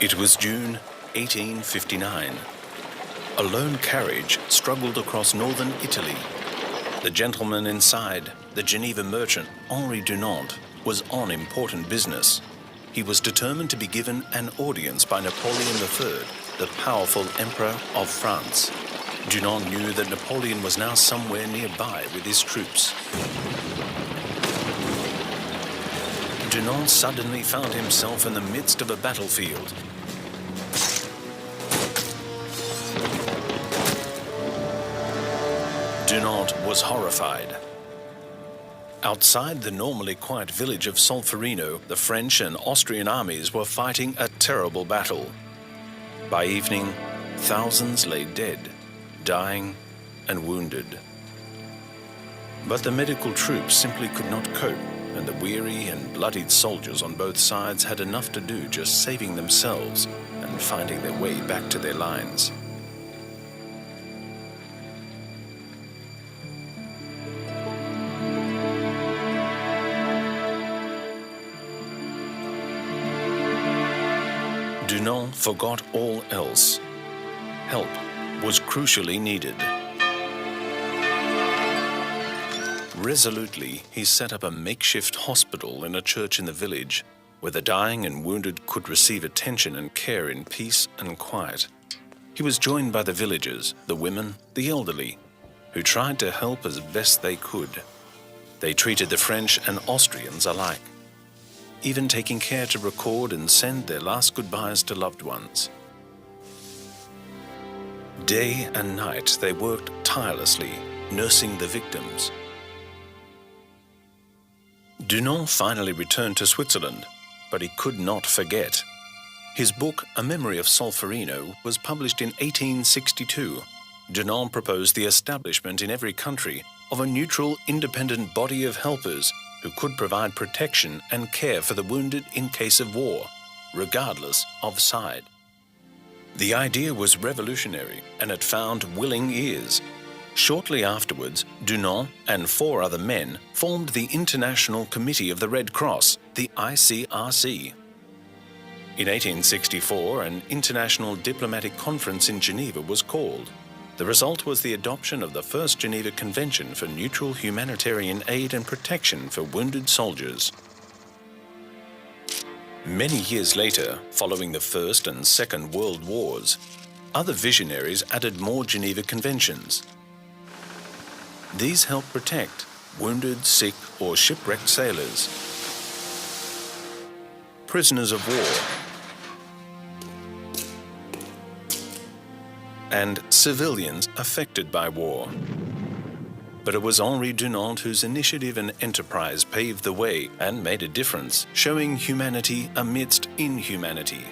It was June 1859. A lone carriage struggled across northern Italy. The gentleman inside, the Geneva merchant Henri Dunant, was on important business. He was determined to be given an audience by Napoleon III, the powerful Emperor of France. Dunant knew that Napoleon was now somewhere nearby with his troops. Dunant suddenly found himself in the midst of a battlefield. Dunant was horrified. Outside the normally quiet village of Solferino, the French and Austrian armies were fighting a terrible battle. By evening, thousands lay dead, dying and wounded. But the medical troops simply could not cope, and the weary and bloodied soldiers on both sides had enough to do just saving themselves and finding their way back to their lines. Dunant forgot all else. Help was crucially needed. Resolutely, he set up a makeshift hospital in a church in the village, where the dying and wounded could receive attention and care in peace and quiet. He was joined by the villagers, the women, the elderly, who tried to help as best they could. They treated the French and Austrians alike, even taking care to record and send their last goodbyes to loved ones. Day and night they worked tirelessly, nursing the victims. Dunant finally returned to Switzerland, but he could not forget. His book, A Memory of Solferino, was published in 1862. Dunant proposed the establishment in every country of a neutral, independent body of helpers who could provide protection and care for the wounded in case of war, regardless of side. The idea was revolutionary and it found willing ears. Shortly afterwards, Dunant and 4 other men formed the International Committee of the Red Cross, the ICRC. In 1864, an international diplomatic conference in Geneva was called. The result was the adoption of the First Geneva Convention for neutral humanitarian aid and protection for wounded soldiers. Many years later, following the First and Second World Wars, other visionaries added more Geneva Conventions. These help protect wounded, sick, or shipwrecked sailors, prisoners of war, and civilians affected by war. But it was Henri Dunant whose initiative and enterprise paved the way and made a difference, showing humanity amidst inhumanity.